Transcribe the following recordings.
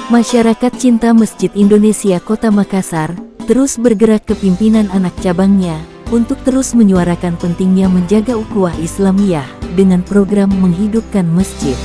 Masyarakat Cinta Masjid Indonesia Kota Makassar terus bergerak ke pimpinan anak cabangnya untuk terus menyuarakan pentingnya menjaga ukhuwah Islamiyah dengan program menghidupkan masjid.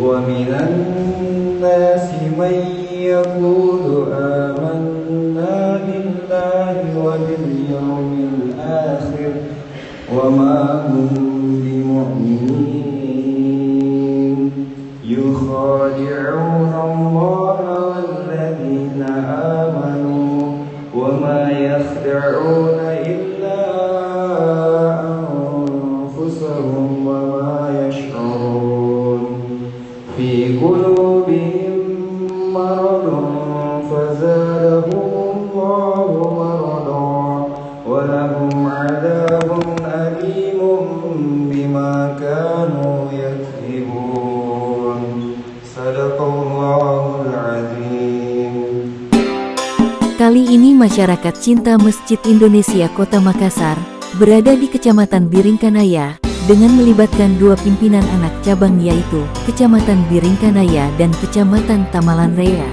ومن الناس من يقول آمنا بالله وباليوم الآخر وما هم بمؤمنين يخادعون الله والذين آمنوا وما يخدعون إلا أنفسهم وما يشعرون في قلوبهم مرض فزادهم الله مرضا ولهم عذاب أليم بما كانوا يكذبون صدق الله العظيم. Kali ini masyarakat Cinta Masjid Indonesia Kota Makassar berada di Kecamatan Biringkanaya dengan melibatkan dua pimpinan anak cabang yaitu Kecamatan Biringkanaya dan Kecamatan Tamalan Raya.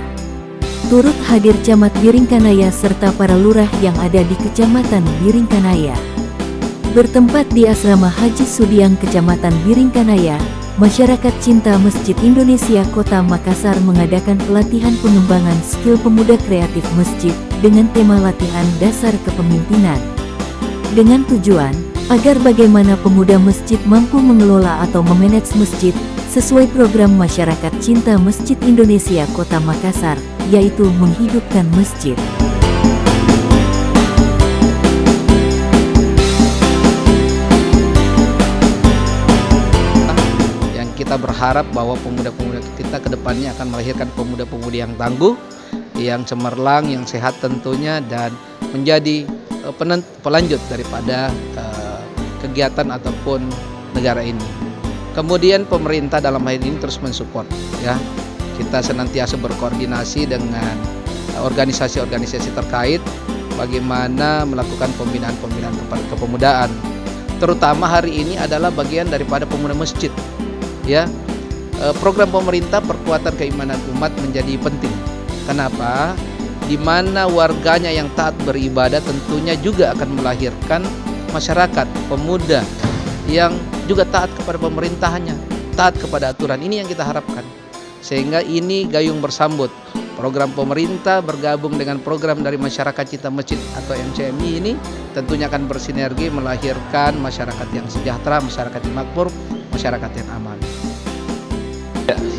Turut hadir Camat Biringkanaya serta para lurah yang ada di Kecamatan Biringkanaya. Bertempat di Asrama Haji Sudiang Kecamatan Biringkanaya, masyarakat Cinta Masjid Indonesia Kota Makassar mengadakan pelatihan pengembangan skill pemuda kreatif masjid dengan tema latihan dasar kepemimpinan. Dengan tujuan agar bagaimana pemuda masjid mampu mengelola atau memanage masjid sesuai program masyarakat Cinta Masjid Indonesia Kota Makassar, yaitu menghidupkan masjid. Yang kita berharap bahwa pemuda-pemuda kita ke depannya akan melahirkan pemuda-pemudi yang tangguh, yang cemerlang, yang sehat tentunya, dan menjadi pelanjut daripada kegiatan ataupun negara ini. Kemudian pemerintah dalam hal ini terus mensupport, ya. Kita senantiasa berkoordinasi dengan organisasi-organisasi terkait bagaimana melakukan pembinaan-pembinaan kepemudaan. Terutama hari ini adalah bagian daripada pemuda masjid, ya. Program pemerintah perkuatan keimanan umat menjadi penting. Kenapa? Di mana warganya yang taat beribadah tentunya juga akan melahirkan masyarakat pemuda yang juga taat kepada pemerintahannya, taat kepada aturan. Ini yang kita harapkan. Sehingga ini gayung bersambut. Program pemerintah bergabung dengan program dari masyarakat Cinta Masjid atau MCMI ini tentunya akan bersinergi melahirkan masyarakat yang sejahtera, masyarakat yang makmur, masyarakat yang aman.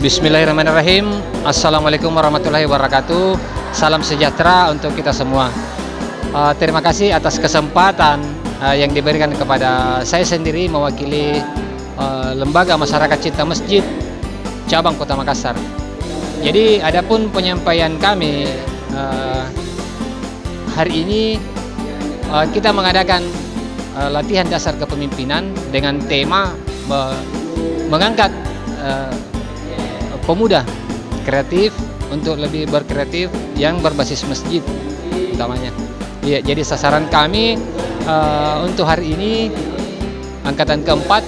Bismillahirrahmanirrahim. Assalamualaikum warahmatullahi wabarakatuh. Salam sejahtera untuk kita semua. Terima kasih atas kesempatan yang diberikan kepada saya sendiri mewakili Lembaga Masyarakat Cinta Masjid Cabang Kota Makassar. Jadi adapun penyampaian kami hari ini kita mengadakan latihan dasar kepemimpinan dengan tema mengangkat pemuda kreatif untuk lebih berkreatif yang berbasis masjid utamanya. Ya, jadi sasaran kami untuk hari ini angkatan keempat,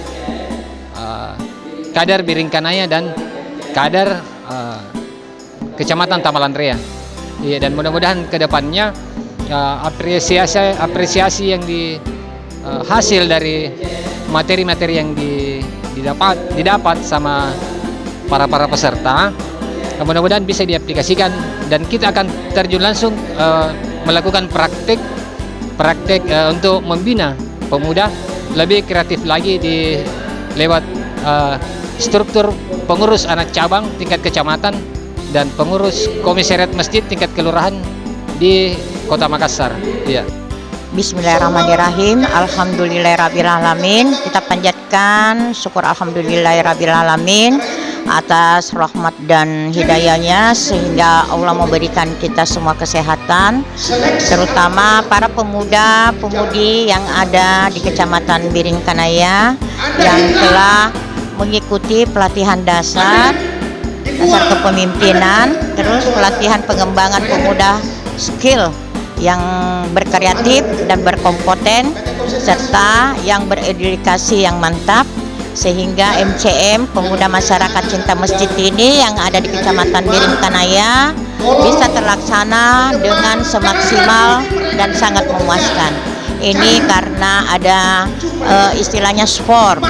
Kadar Biringkanaya dan Kadar Kecamatan Tamalan Raya. Ya, dan mudah-mudahan kedepannya apresiasi yang hasil dari materi-materi yang didapat sama para peserta, mudah-mudahan bisa diaplikasikan dan kita akan terjun langsung melakukan praktek untuk membina pemuda lebih kreatif lagi lewat struktur pengurus anak cabang tingkat kecamatan dan pengurus komisariat masjid tingkat kelurahan di Kota Makassar. Ya. Bismillahirrahmanirrahim. Alhamdulillahirrabbilalamin. Kita panjatkan syukur alhamdulillahirrabbilalamin atas rahmat dan hidayahnya sehingga Allah memberikan kita semua kesehatan, terutama para pemuda-pemudi yang ada di Kecamatan Biringkanaya yang telah mengikuti pelatihan dasar kepemimpinan, terus pelatihan pengembangan pemuda skill yang berkreatif dan berkompeten serta yang beredukasi yang mantap, sehingga MCM Pemuda Masyarakat Cinta Masjid ini yang ada di Kecamatan Biringkanaya bisa terlaksana dengan semaksimal dan sangat memuaskan. Ini karena ada istilahnya sport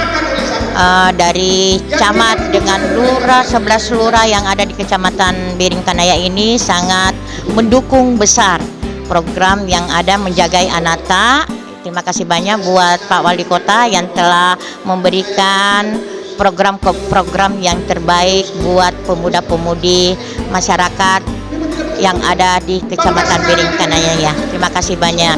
dari camat dengan lurah, 11 lurah yang ada di Kecamatan Biringkanaya ini sangat mendukung besar program yang ada menjagai Anata. Terima kasih banyak buat Pak Wali Kota yang telah memberikan program yang terbaik buat pemuda-pemudi masyarakat yang ada di Kecamatan Biringkanaya ya. Terima kasih banyak.